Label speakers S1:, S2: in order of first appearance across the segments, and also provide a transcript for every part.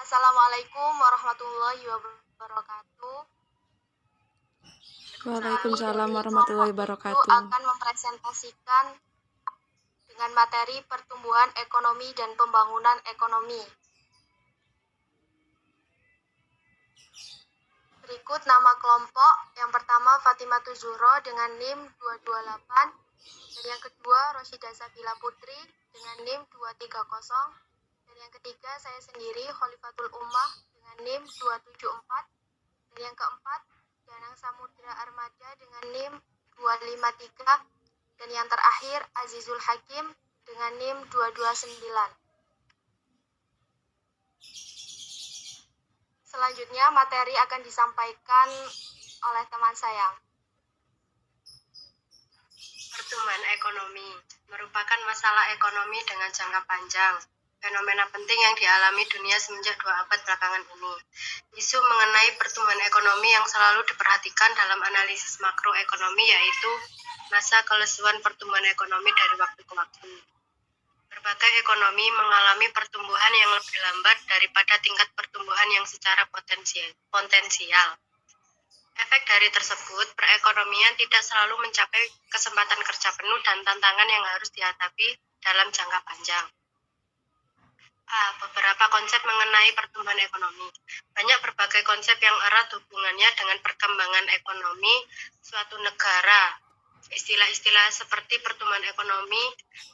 S1: Assalamualaikum warahmatullahi wabarakatuh. Kami
S2: Waalaikumsalam
S1: dari
S2: warahmatullahi
S1: kelompok 7
S2: wabarakatuh.
S1: akan mempresentasikan dengan materi pertumbuhan ekonomi dan pembangunan ekonomi. Berikut nama kelompok. Yang pertama Fatimah Zuhro dengan NIM 228 dan yang kedua Rosyida Sabila Putri dengan NIM 230 dan yang ketiga saya sendiri Khalifatul Ummah dengan NIM 274 dan yang keempat Danang Samudra Armada dengan NIM 253 dan yang terakhir Azizul Hakim dengan NIM 229. Selanjutnya materi akan disampaikan oleh teman saya.
S3: Pertumbuhan ekonomi merupakan masalah ekonomi dengan jangka panjang, fenomena penting yang dialami dunia semenjak 2 abad belakangan ini. Isu mengenai pertumbuhan ekonomi yang selalu diperhatikan dalam analisis makroekonomi yaitu masa kelesuan pertumbuhan ekonomi dari waktu ke waktu. Berbagai ekonomi mengalami pertumbuhan yang lebih lambat daripada tingkat pertumbuhan yang secara potensial. Efek dari tersebut, perekonomian tidak selalu mencapai kesempatan kerja penuh dan tantangan yang harus dihadapi dalam jangka panjang. Beberapa konsep mengenai pertumbuhan ekonomi. Banyak berbagai konsep yang erat hubungannya dengan perkembangan ekonomi suatu negara. Istilah-istilah seperti pertumbuhan ekonomi,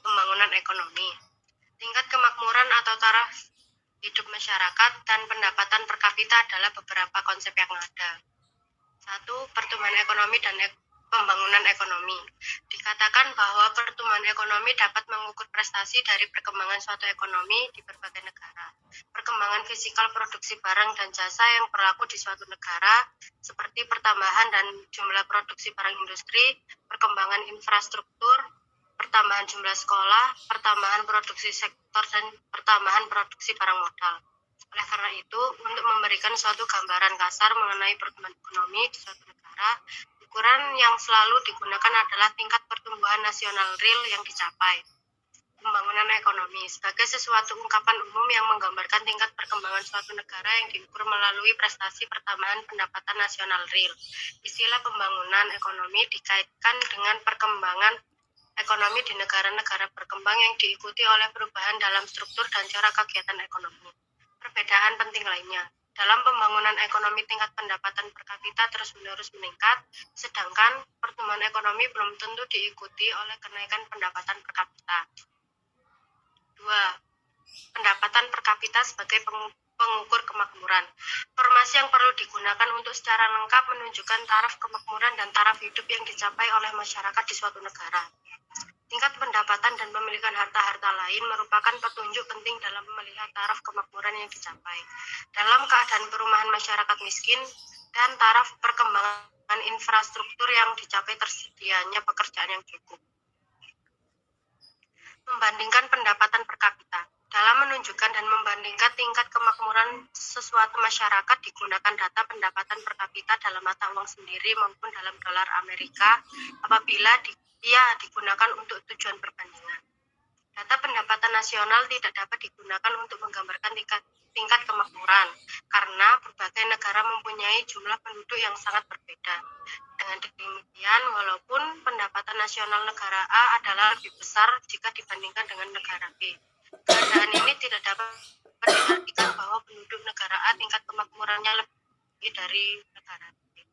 S3: pembangunan ekonomi, tingkat kemakmuran atau taraf hidup masyarakat, dan pendapatan per kapita adalah beberapa konsep yang ada. 1. Pertumbuhan ekonomi dan pembangunan ekonomi. Dikatakan bahwa pertumbuhan ekonomi dapat mengukur prestasi dari perkembangan suatu ekonomi di berbagai negara. Perkembangan fisikal produksi barang dan jasa yang berlaku di suatu negara, seperti pertambahan dan jumlah produksi barang industri, perkembangan infrastruktur, pertambahan jumlah sekolah, pertambahan produksi sektor, dan pertambahan produksi barang modal. Oleh karena itu, untuk memberikan suatu gambaran kasar mengenai pertumbuhan ekonomi di suatu negara, ukuran yang selalu digunakan adalah tingkat pertumbuhan nasional real yang dicapai. Pembangunan ekonomi sebagai sesuatu ungkapan umum yang menggambarkan tingkat perkembangan suatu negara yang diukur melalui prestasi pertambahan pendapatan nasional real. Istilah pembangunan ekonomi dikaitkan dengan perkembangan ekonomi di negara-negara berkembang yang diikuti oleh perubahan dalam struktur dan cara kegiatan ekonomi. Perbedaan penting lainnya, dalam pembangunan ekonomi tingkat pendapatan per kapita terus-menerus meningkat, sedangkan pertumbuhan ekonomi belum tentu diikuti oleh kenaikan pendapatan per kapita. 2. Pendapatan per kapita sebagai pengukur kemakmuran. Informasi yang perlu digunakan untuk secara lengkap menunjukkan taraf kemakmuran dan taraf hidup yang dicapai oleh masyarakat di suatu negara. Tingkat pendapatan dan pemilikan harta-harta lain merupakan petunjuk penting dalam melihat taraf kemakmuran yang dicapai. Dalam keadaan perumahan masyarakat miskin dan taraf perkembangan infrastruktur yang dicapai tersedianya pekerjaan yang cukup. Membandingkan pendapatan per kapita. Dalam menunjukkan dan membandingkan tingkat kemakmuran sesuatu masyarakat digunakan data pendapatan per kapita dalam mata uang sendiri maupun dalam dolar Amerika apabila ia digunakan untuk tujuan perbandingan. Data pendapatan nasional tidak dapat digunakan untuk menggambarkan tingkat kemakmuran karena berbagai negara mempunyai jumlah penduduk yang sangat berbeda. Dengan demikian, walaupun pendapatan nasional negara A adalah lebih besar jika dibandingkan dengan negara B, keadaan ini tidak dapat diartikan bahwa penduduk negara A tingkat kemakmurannya lebih dari negara B.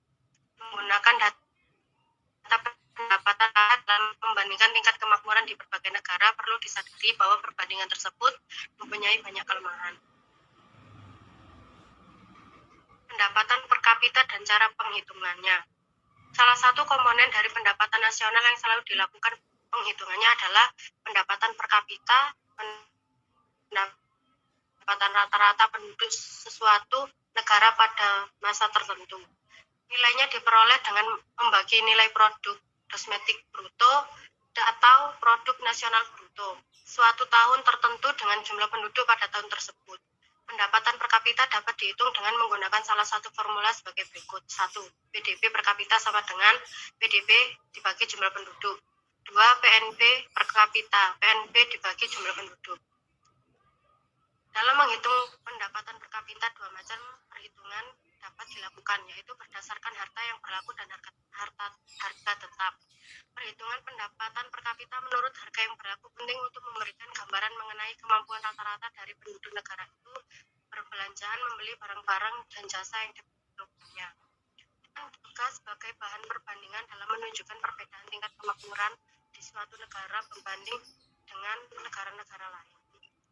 S3: Menggunakan data pendapatan dalam membandingkan tingkat kemakmuran di berbagai negara, perlu disadari bahwa perbandingan tersebut mempunyai banyak kelemahan. Pendapatan per kapita dan cara penghitungannya. Salah satu komponen dari pendapatan nasional yang selalu dilakukan penghitungannya adalah pendapatan per kapita, pendapatan rata-rata penduduk sesuatu negara pada masa tertentu. Nilainya diperoleh dengan membagi nilai produk domestik bruto atau produk nasional bruto suatu tahun tertentu dengan jumlah penduduk pada tahun tersebut. Pendapatan per kapita dapat dihitung dengan menggunakan salah satu formula sebagai berikut. 1. PDB per kapita sama dengan PDB dibagi jumlah penduduk. 2. PNB per kapita, PNB dibagi jumlah penduduk. Dalam menghitung pendapatan per kapita macam perhitungan dapat dilakukan, yaitu berdasarkan harta yang berlaku dan harga tetap. Perhitungan pendapatan per kapita menurut harga yang berlaku penting untuk memberikan gambaran mengenai kemampuan rata-rata dari penduduk negara itu berbelanjaan membeli barang-barang dan jasa yang diperlukannya. Dan juga sebagai bahan perbandingan dalam menunjukkan perbedaan tingkat kemakmuran di suatu negara berbanding dengan negara-negara lain.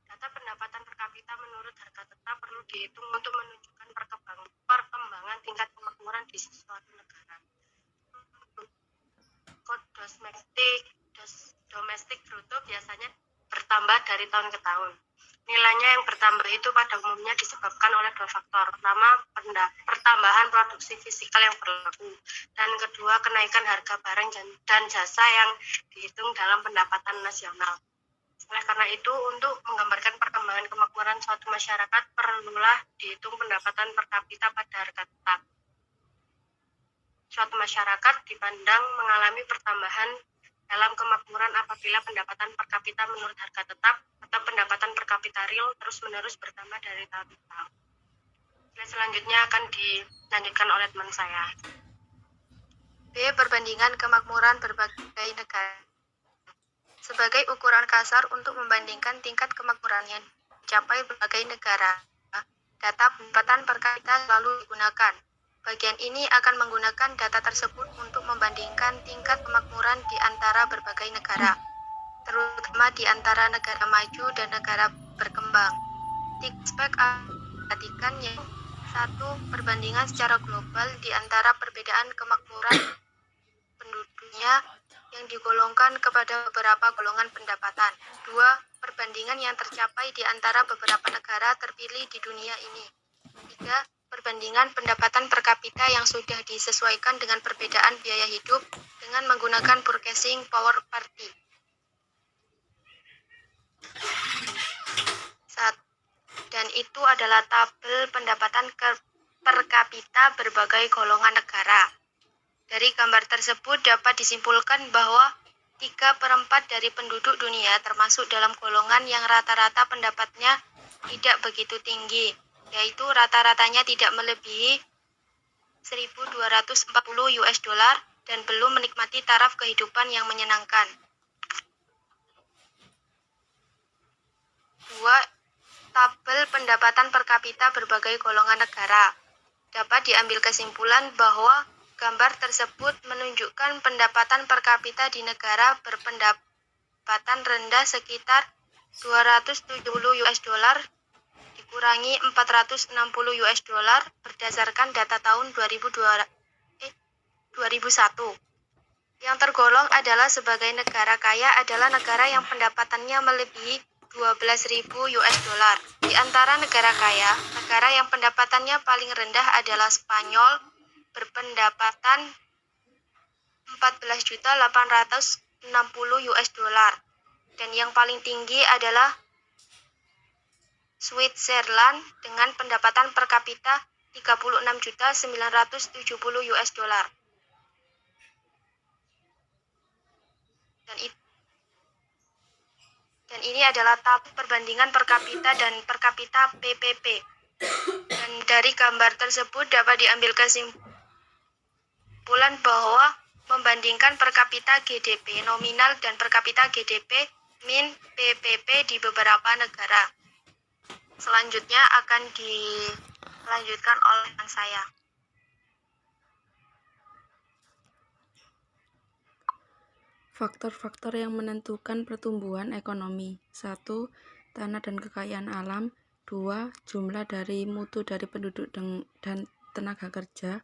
S3: Data pendapatan per kapita menurut harga tetap perlu dihitung untuk menunjukkan perkembangan tingkat kemakmuran di suatu negara. Kod domestik bruto biasanya bertambah dari tahun ke tahun. Nilainya yang bertambah itu pada umumnya disebabkan oleh dua faktor. Pertama, pertambahan produksi fisikal yang berlaku, dan kedua, kenaikan harga barang dan jasa yang dihitung dalam pendapatan nasional. Oleh karena itu, untuk menggambarkan perkembangan kemakmuran suatu masyarakat, perlulah dihitung pendapatan per kapita pada harga tetap. Suatu masyarakat dipandang mengalami pertambahan dalam kemakmuran apabila pendapatan per kapita menurut harga tetap atau pendapatan per kapita real terus-menerus bertambah dari tahun ke tahun. Selanjutnya akan dilanjutkan oleh teman saya.
S1: B. Perbandingan kemakmuran berbagai negara. Sebagai ukuran kasar untuk membandingkan tingkat kemakmuran yang dicapai berbagai negara, data pendapatan per kapita selalu digunakan. Bagian ini akan menggunakan data tersebut untuk membandingkan tingkat kemakmuran di antara berbagai negara, terutama di antara negara maju dan negara berkembang. Aspek perhatikan yang satu, perbandingan secara global di antara perbedaan kemakmuran penduduknya yang digolongkan kepada beberapa golongan pendapatan. Dua, perbandingan yang tercapai di antara beberapa negara terpilih di dunia ini. Tiga, perbandingan pendapatan per kapita yang sudah disesuaikan dengan perbedaan biaya hidup dengan menggunakan purchasing power parity. Dan itu adalah tabel pendapatan per kapita berbagai golongan negara. Dari gambar tersebut dapat disimpulkan bahwa 3/4 dari penduduk dunia termasuk dalam golongan yang rata-rata pendapatnya tidak begitu tinggi, yaitu rata-ratanya tidak melebihi $1.240 dan belum menikmati taraf kehidupan yang menyenangkan. 2. Tabel pendapatan per kapita berbagai golongan negara. Dapat diambil kesimpulan bahwa gambar tersebut menunjukkan pendapatan per kapita di negara berpendapatan rendah sekitar $270 dikurangi $460 berdasarkan data tahun 2001. Yang tergolong adalah sebagai negara kaya adalah negara yang pendapatannya melebihi $12.000. Di antara negara kaya, negara yang pendapatannya paling rendah adalah Spanyol berpendapatan $14.860 dan yang paling tinggi adalah Switzerland dengan pendapatan per kapita $36.970. Dan ini adalah tabel perbandingan per kapita dan per kapita PPP. Dan dari gambar tersebut dapat diambil kesimpulan bahwa membandingkan per kapita GDP nominal dan per kapita GDP min PPP di beberapa negara. Selanjutnya akan dilanjutkan oleh saya.
S2: Faktor-faktor yang menentukan pertumbuhan ekonomi. 1. Tanah dan kekayaan alam. 2. Jumlah dari mutu dari penduduk dan tenaga kerja.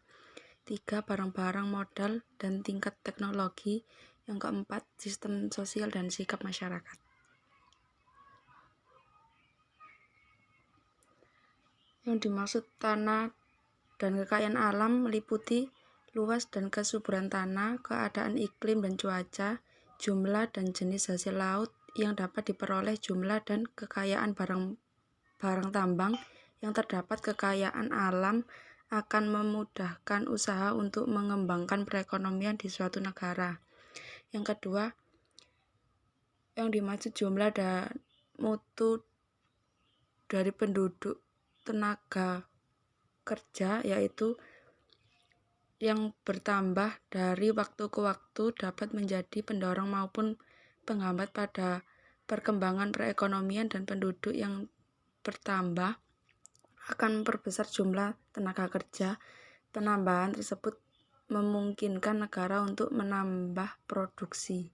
S2: 3. Barang-barang modal dan tingkat teknologi. Yang keempat, sistem sosial dan sikap masyarakat. Yang dimaksud tanah dan kekayaan alam meliputi luas dan kesuburan tanah, keadaan iklim dan cuaca, jumlah dan jenis hasil laut yang dapat diperoleh, jumlah dan kekayaan barang tambang yang terdapat. Kekayaan alam akan memudahkan usaha untuk mengembangkan perekonomian di suatu negara. Yang kedua, yang dimaksud jumlah dan mutu dari penduduk, tenaga kerja, yaitu yang bertambah dari waktu ke waktu dapat menjadi pendorong maupun penghambat pada perkembangan perekonomian, dan penduduk yang bertambah akan memperbesar jumlah tenaga kerja. Penambahan tersebut memungkinkan negara untuk menambah produksi.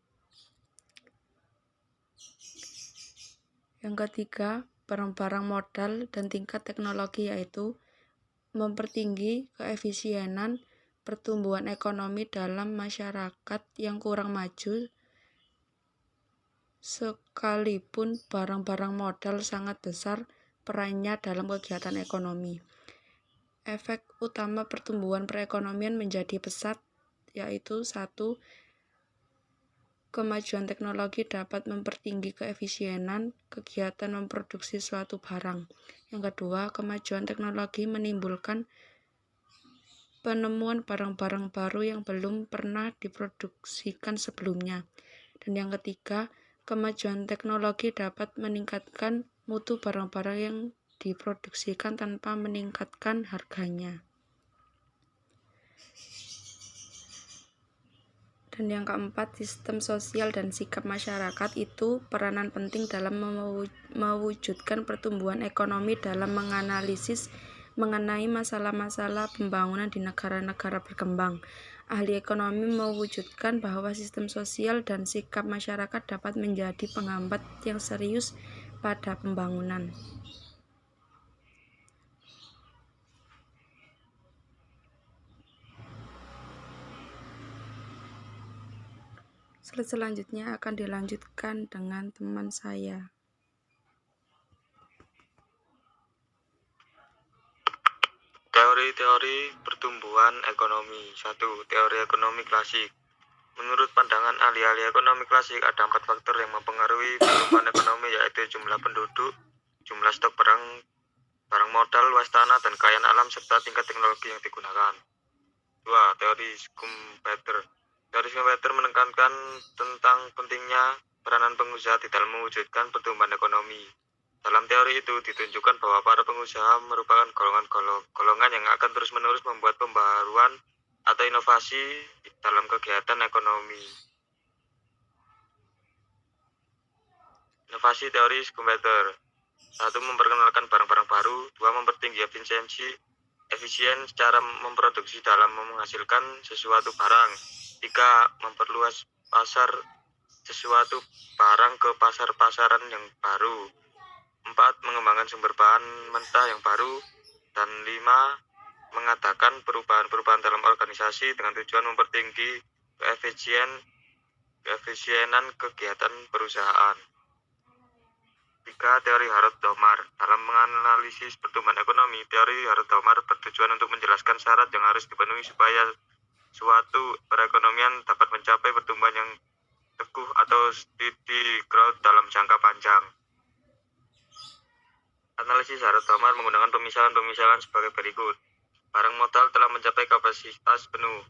S2: Yang ketiga, barang-barang modal dan tingkat teknologi, yaitu mempertinggi keefisienan pertumbuhan ekonomi dalam masyarakat yang kurang maju. Sekalipun barang-barang modal sangat besar perannya dalam kegiatan ekonomi, efek utama pertumbuhan perekonomian menjadi pesat, yaitu 1. Kemajuan teknologi dapat mempertinggi keefisienan kegiatan memproduksi suatu barang. Yang kedua, kemajuan teknologi menimbulkan penemuan barang-barang baru yang belum pernah diproduksikan sebelumnya. Dan yang ketiga, kemajuan teknologi dapat meningkatkan mutu barang-barang yang diproduksikan tanpa meningkatkan harganya. Dan yang keempat, sistem sosial dan sikap masyarakat itu peranan penting dalam mewujudkan pertumbuhan ekonomi dalam menganalisis mengenai masalah-masalah pembangunan di negara-negara berkembang. Ahli ekonomi mewujudkan bahwa sistem sosial dan sikap masyarakat dapat menjadi penghambat yang serius pada pembangunan. Slide selanjutnya akan dilanjutkan dengan teman saya.
S4: Teori-teori pertumbuhan ekonomi. 1. Teori ekonomi klasik. Menurut pandangan ahli-ahli ekonomi klasik, ada 4 faktor yang mempengaruhi pertumbuhan ekonomi, yaitu jumlah penduduk, jumlah stok barang modal, luas tanah, dan kekayaan alam, serta tingkat teknologi yang digunakan. 2. Teori Schumpeter. Teori Schumpeter menekankan tentang pentingnya peranan pengusaha di dalam mewujudkan pertumbuhan ekonomi. Dalam teori itu ditunjukkan bahwa para pengusaha merupakan golongan yang akan terus-menerus membuat pembaruan atau inovasi dalam kegiatan ekonomi. Inovasi teori Schumpeter. 1. Memperkenalkan barang-barang baru. 2. Mempertinggi efisien secara memproduksi dalam menghasilkan sesuatu barang. 3. Memperluas pasar sesuatu barang ke pasar-pasaran yang baru. 4. Mengembangkan sumber bahan mentah yang baru. Dan 5. Mengadakan perubahan-perubahan dalam organisasi dengan tujuan mempertinggi keefisienan kegiatan perusahaan. 3. Teori Harrod-Domar. Dalam menganalisis pertumbuhan ekonomi, teori Harrod-Domar bertujuan untuk menjelaskan syarat yang harus dipenuhi supaya suatu perekonomian dapat mencapai pertumbuhan yang teguh atau steady growth dalam jangka panjang. Analisis Harrod-Domar menggunakan pemisahan sebagai berikut. Barang modal telah mencapai kapasitas penuh.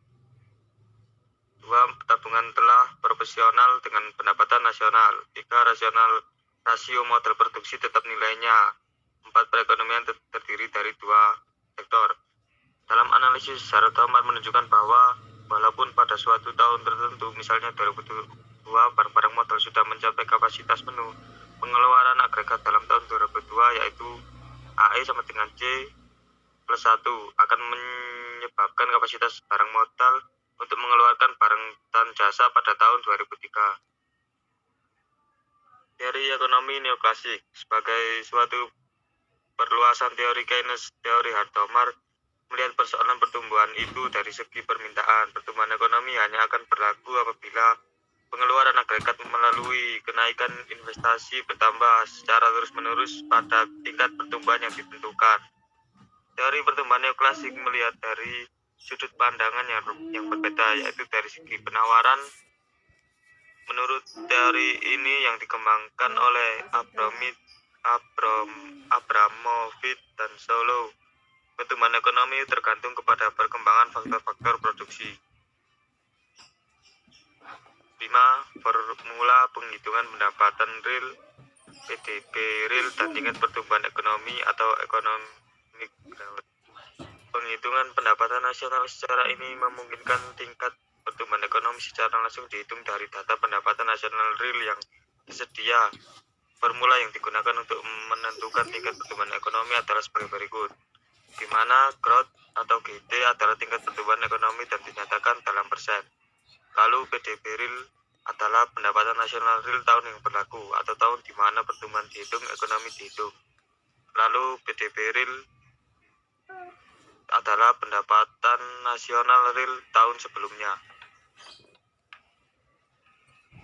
S4: 2. Tabungan telah proporsional dengan pendapatan nasional. 3. Rasio modal produksi tetap nilainya. 4. Perekonomian terdiri dari 2 sektor. Dalam analisis, Harrod-Domar menunjukkan bahwa walaupun pada suatu tahun tertentu, misalnya 2002, barang-barang modal sudah mencapai kapasitas penuh, pengeluaran agregat dalam tahun 2002, yaitu AE sama dengan C plus 1, akan menyebabkan kapasitas barang modal untuk mengeluarkan barang dan jasa pada tahun 2003. Teori ekonomi neoklasik. Sebagai suatu perluasan teori Keynes, teori Harrod-Domar melihat persoalan pertumbuhan itu dari segi permintaan. Pertumbuhan ekonomi hanya akan berlaku apabila pengeluaran agregat melalui kenaikan investasi bertambah secara terus-menerus pada tingkat pertumbuhan yang ditentukan. Teori pertumbuhan neoklasik melihat dari sudut pandangan yang berbeda, yaitu dari segi penawaran. Menurut teori ini yang dikembangkan oleh Abramovich dan Solow, pertumbuhan ekonomi tergantung kepada perkembangan faktor-faktor produksi. 5. Formula penghitungan pendapatan real, PDB real, dan tingkat pertumbuhan ekonomi atau economic growth. Penghitungan pendapatan nasional secara ini memungkinkan tingkat pertumbuhan ekonomi secara langsung dihitung dari data pendapatan nasional real yang tersedia. Formula yang digunakan untuk menentukan tingkat pertumbuhan ekonomi adalah sebagai berikut, di mana growth atau GT adalah tingkat pertumbuhan ekonomi dan dinyatakan dalam persen. Lalu PDB real adalah pendapatan nasional real tahun yang berlaku atau tahun di mana pertumbuhan dihitung, ekonomi dihitung. Lalu PDB real adalah pendapatan nasional real tahun sebelumnya.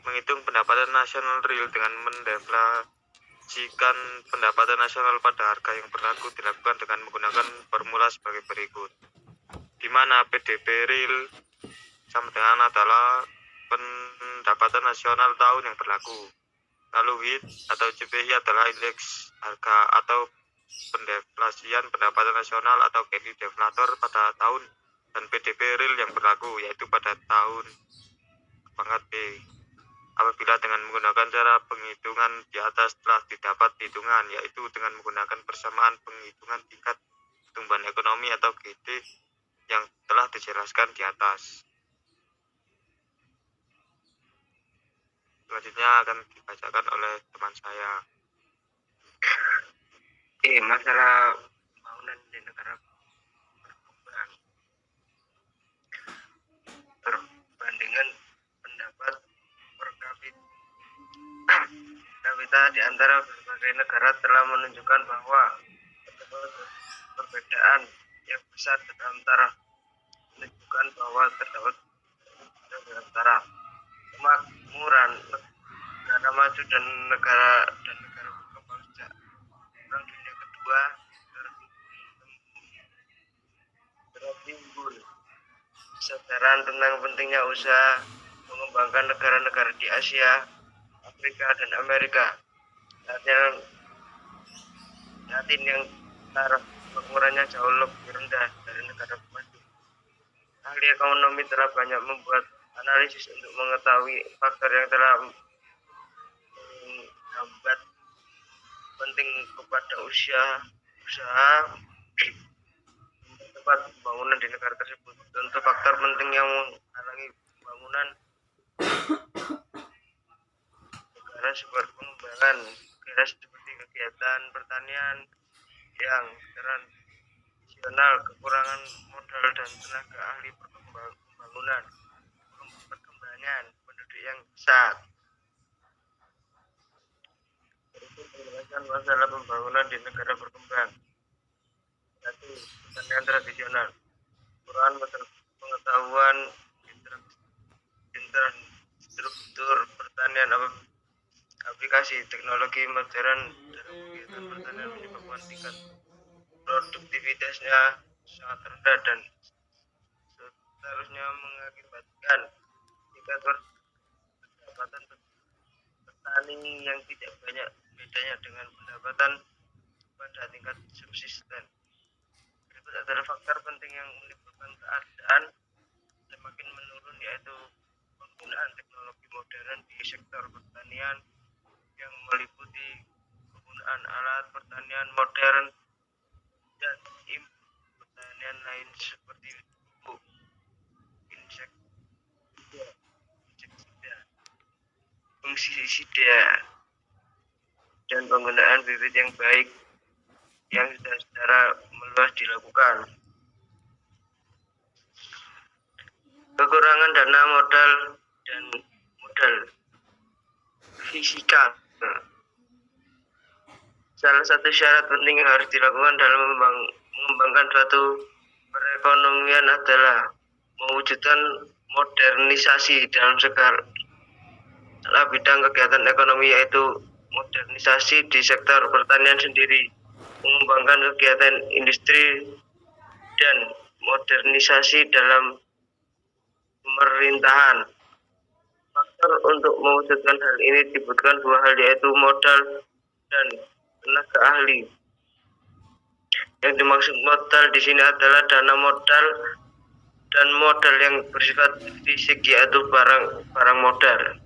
S4: Menghitung pendapatan nasional real dengan mendeflasikan pendapatan nasional pada harga yang berlaku dilakukan dengan menggunakan formula sebagai berikut, di mana PDB real sama dengan adalah pendapatan nasional tahun yang berlaku. Lalu WIT atau CPI adalah indeks harga atau pendeflasian pendapatan nasional atau KPI deflator pada tahun, dan PDB real yang berlaku yaitu pada tahun pangkat B. Apabila dengan menggunakan cara penghitungan di atas telah didapat hitungan, yaitu dengan menggunakan persamaan penghitungan tingkat pertumbuhan ekonomi atau GT yang telah dijelaskan di atas. Selanjutnya akan dibacakan oleh teman saya. Masalah pembangunan di negara berkembang. Perbandingan pendapat per kapita di antara berbagai negara telah menunjukkan bahwa perbedaan yang besar antara menunjukkan bahwa terdapat antara kemakmuran negara maju dan negara berkembang sejak Perang Dunia Kedua tertimbul kesadaran tentang pentingnya usaha mengembangkan negara-negara di Asia, Afrika, dan Amerika. Saat ini yang taraf kemakmurannya jauh lebih rendah dari negara maju. Ahli ekonomi telah banyak membuat analisis untuk mengetahui faktor yang telah menghambat penting kepada usaha tempat pembangunan di negara tersebut. Contoh faktor penting yang menghalangi pembangunan negara berkembang negara seperti kegiatan pertanian yang tradisional, kekurangan modal dan tenaga ahli perkembangan penduduk yang besar. Menjelaskan masalah pembangunan di negara berkembang. 1. Pertanian tradisional. Kekurangan pengetahuan infrastruktur pertanian, aplikasi teknologi modern dalam kegiatan pertanian menyebabkan tingkat produktivitasnya sangat rendah dan seharusnya mengakibatkan tingkat pendapatan petani yang tidak banyak bedanya dengan pendapatan pada tingkat subsisten. Berikut adalah faktor penting yang menyebabkan keadaan semakin menurun, yaitu penggunaan teknologi modern di sektor pertanian yang meliputi penggunaan alat pertanian modern dan pertanian lain seperti pupuk, insektisida, dan penggunaan bibit yang baik yang sudah secara meluas dilakukan. Kekurangan dana modal dan modal fisikal. Salah satu syarat penting yang harus dilakukan dalam mengembangkan suatu perekonomian adalah mewujudkan modernisasi dalam segala bidang kegiatan ekonomi, yaitu modernisasi di sektor pertanian sendiri, mengembangkan kegiatan industri, dan modernisasi dalam pemerintahan. Faktor untuk mewujudkan hal ini dibutuhkan dua hal, yaitu modal dan tenaga ahli. Yang dimaksud modal di sini adalah dana modal dan modal yang bersifat fisik, yaitu barang modal.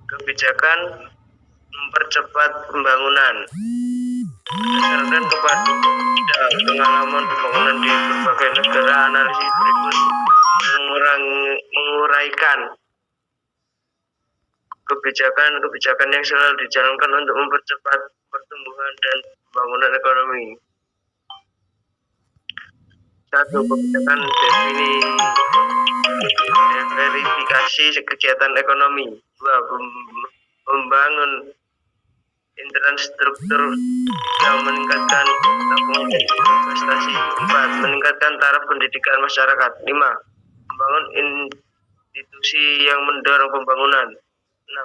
S4: Kebijakan
S5: mempercepat pembangunan. Berdasarkan kepada pengalaman pembangunan di berbagai negara, analisis berikut menguraikan kebijakan yang selalu dijalankan untuk mempercepat pertumbuhan dan pembangunan ekonomi. 1. Kebijakan verifikasi kegiatan ekonomi. 2. Membangun infrastruktur yang meningkatkan tabungan investasi. 4. Meningkatkan taraf pendidikan masyarakat. 5. Membangun institusi yang mendorong pembangunan. 6.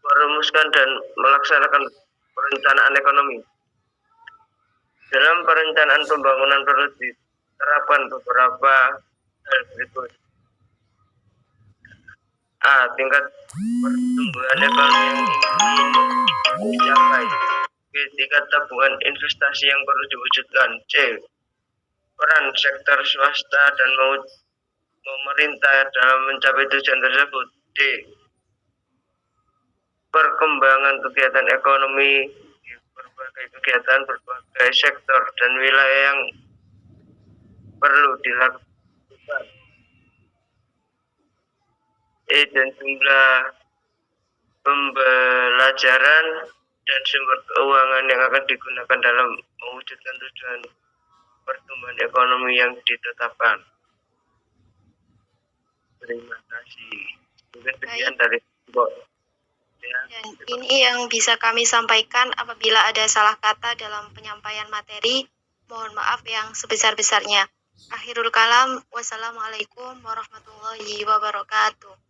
S5: Merumuskan dan melaksanakan perencanaan ekonomi. Dalam perencanaan pembangunan perlu diterapkan beberapa hal berikut. A. Tingkat pertumbuhan ekonomi yang ingin dicapai. B. Tingkat tabungan investasi yang perlu diwujudkan. C. Peran sektor swasta dan pemerintah dalam mencapai tujuan tersebut. D. Perkembangan kegiatan ekonomi di berbagai kegiatan, berbagai sektor dan wilayah yang perlu dilakukan. E. Dan jumlah pembelajaran dan sumber keuangan yang akan digunakan dalam mewujudkan tujuan pertumbuhan ekonomi yang ditetapkan. Terima kasih. Mungkin sekian dari Mbok.
S1: Dan ini yang bisa kami sampaikan. Apabila ada salah kata dalam penyampaian materi, mohon maaf yang sebesar-besarnya. Akhirul kalam, wassalamualaikum warahmatullahi wabarakatuh.